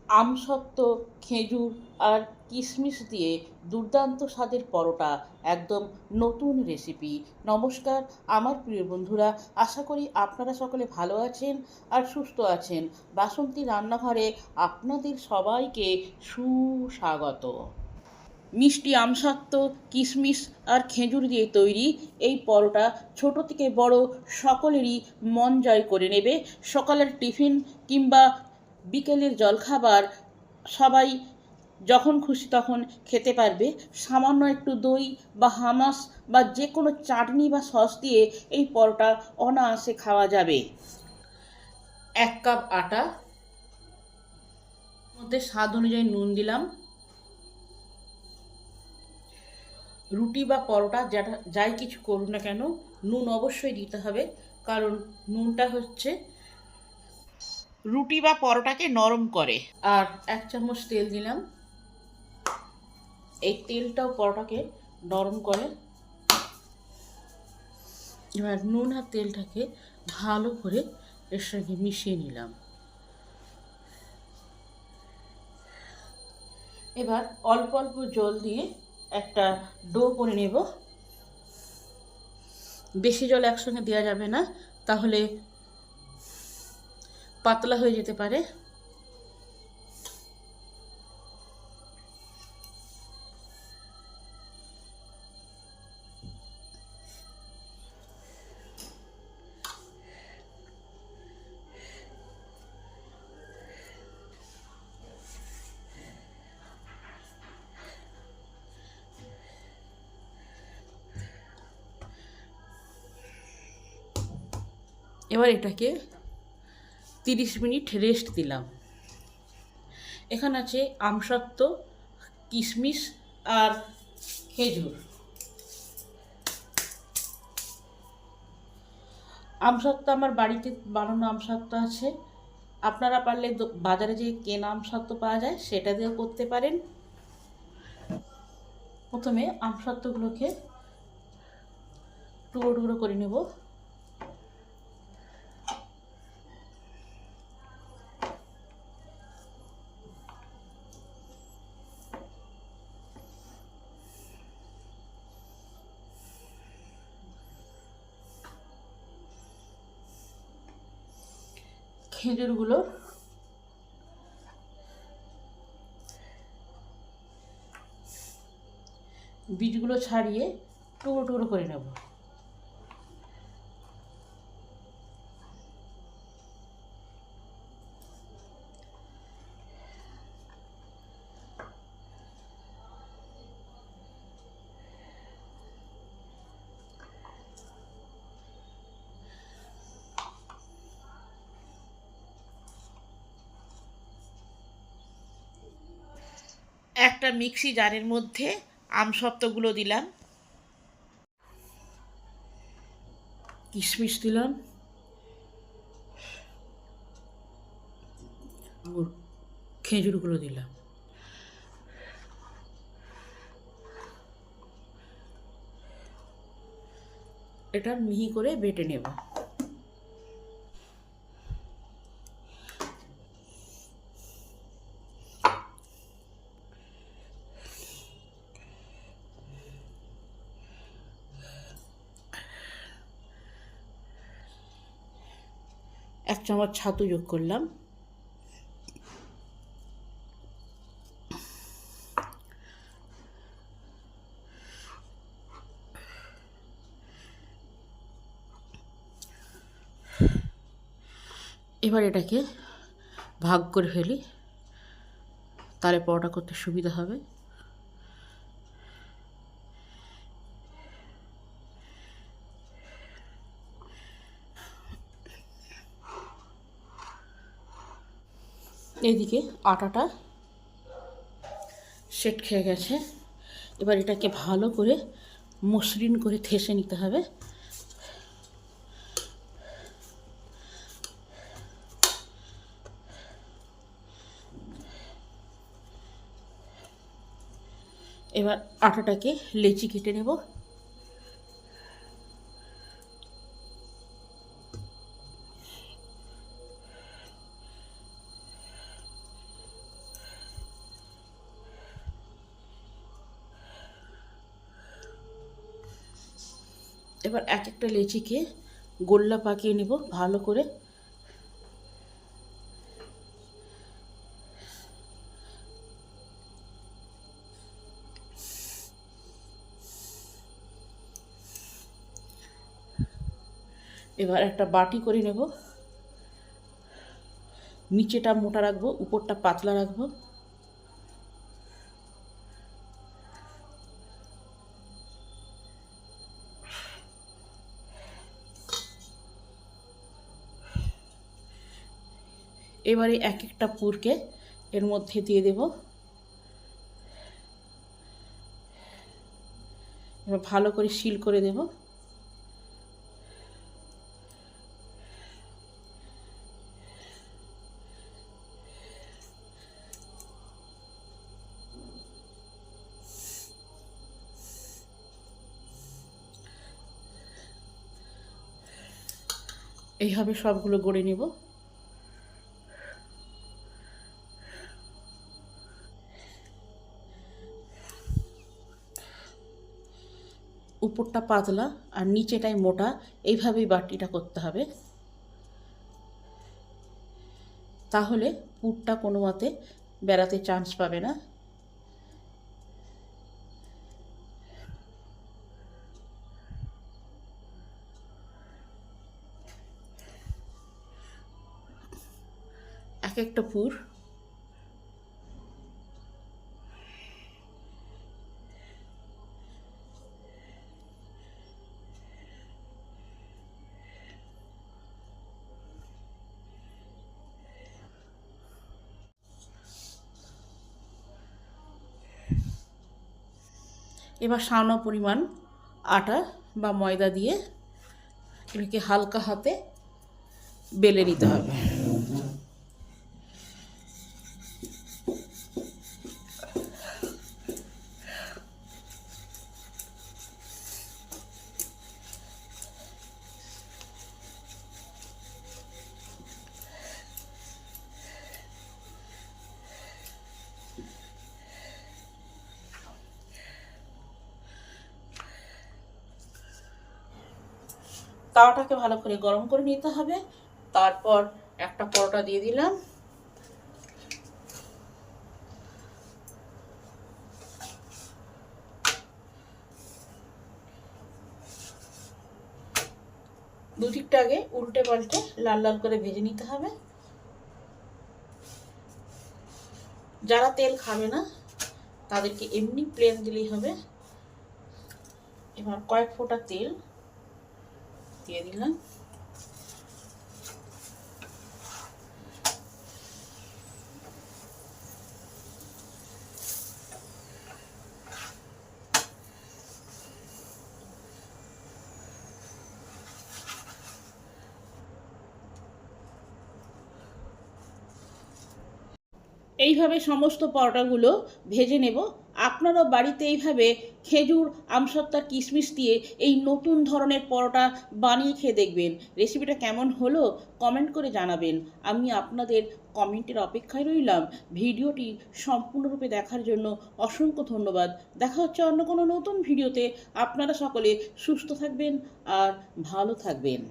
আমসত্ত্ব, খেজুর আর কিশমিশ দিয়ে দুর্দান্ত স্বাদের পরোটা, একদম নতুন রেসিপি। নমস্কার আমার প্রিয় বন্ধুরা, আশা করি আপনারা সকলে ভালো আছেন আর সুস্থ আছেন। বাসন্তী রান্নাঘরে আপনাদের সবাইকে সুস্বাগত। মিষ্টি আমসত্ত্ব, কিশমিশ আর খেজুর দিয়ে তৈরি এই পরোটা ছোট থেকে বড় সকলেরই মন জয় করে নেবে। সকালের টিফিন কিংবা বিকেলের জলখাবার সবাই যখন খুশি তখন খেতে পারবে। সামান্য একটু দই বা হামাস বা যে কোনো চাটনি বা সস দিয়ে এই পরোটা অনায়াসে খাওয়া যাবে। 1 কাপ আটা, মধ্যে স্বাদ অনুযায়ী নুন দিলাম। রুটি বা পরোটা যাই কিছু করুন না কেন, নুন অবশ্যই দিতে হবে, কারণ নুনটা হচ্ছে রুটি বা পরোটাকে নরম করে। আর 1 চামচ তেল দিলাম, এই তেলটাও পরোটাকে নরম করে। এবার নুন আর তেলটাকে ভালো করে এর সঙ্গে মিশিয়ে নিলাম। এবার অল্প অল্প জল দিয়ে একটা ডো করে নেব। বেশি জল একসঙ্গে দেওয়া যাবে না, তাহলে পাতলা হয়ে যেতে পারে। এবার এটাকে 30 মিনিট রেস্ট দিলাম। এখানে আছে আমসত্ত্ব, কিশমিশ আর খেজুর। আমসত্ত্ব আমার বাড়িতে বানানো আমসত্ত্ব আছে, আপনারা পারলে বাজারে যে কেনা আমসত্ত্ব পাওয়া যায় সেটা দিয়েও করতে পারেন। প্রথমে আমসত্ত্বগুলোকে টুকরো টুকরো করে নেব। খেজুরগুলো বীজগুলো ছাড়িয়ে টুকরো টুকরো করে নেব। একটা মিক্সি জারের মধ্যে আমসত্ত্বগুলো দিলাম, কিশমিশ দিলাম, খেজুরগুলো দিলাম। এটা মিহি করে বেটে নেব। এক চামচ ছাতু যোগ করলাম। এবার এটাকে ভাগ করে ফেলি, তাহলে পরোটা করতে সুবিধা হবে। এদিকে আটাটা সেট খেয়ে গেছে। এবার এটাকে ভালো করে মসৃণ করে ঠেসে নিতে হবে। এবার আটাটাকে লেচি কেটে নেব। এবার এক একটা লেচিকে গোল্লা পাকিয়ে নেব ভালো করে। এবার একটা বাটি করে নেব, নিচেটা মোটা রাখবো, উপরটা পাতলা রাখবো। এবারে এক একটা পুরকে এর মধ্যে দিয়ে দেব। এবার ভালো করে সিল করে দেব। এইভাবে সবগুলো গড়ে নেব। উপরটা পাতলা আর নিচেটাই মোটা, এইভাবেই বাটিটা করতে হবে, তাহলে পুরটা কোনো মতে বেরাতে চান্স পাবে না। এক একটা পুর এবার সামান্য পরিমাণ আটা বা ময়দা দিয়ে এটাকে হালকা হাতে বেলে নিতে হবে। তাওয়াটাকে ভালো করে গরম করে নিতে হবে। তারপর একটা পরোটা দিয়ে দিলাম, দুদিকটা আগে উল্টে পাল্টে লাল লাল করে ভেজে নিতে হবে। যারা তেল খাবে না তাদেরকে এমনি প্লেন দিলেই হবে। এবার কয়েক ফোঁটা তেল দিয়ে দিলাম। এইভাবে সমস্ত পরোটাগুলো ভেজে নেব। আপনারাও বাড়িতে এইভাবে খেজুর, আমসত্ত্বা, কিশমিশ দিয়ে এই নতুন ধরনের পরোটা বানিয়ে খেয়ে দেখবেন। রেসিপিটা কেমন হলো কমেন্ট করে জানাবেন। আমি আপনাদের কমেন্টের অপেক্ষায় রইলাম। ভিডিওটি সম্পূর্ণরূপে দেখার জন্য অসংখ্য ধন্যবাদ। দেখা হচ্ছে অন্য কোনো নতুন ভিডিওতে। আপনারা সকলে সুস্থ থাকবেন আর ভালো থাকবেন।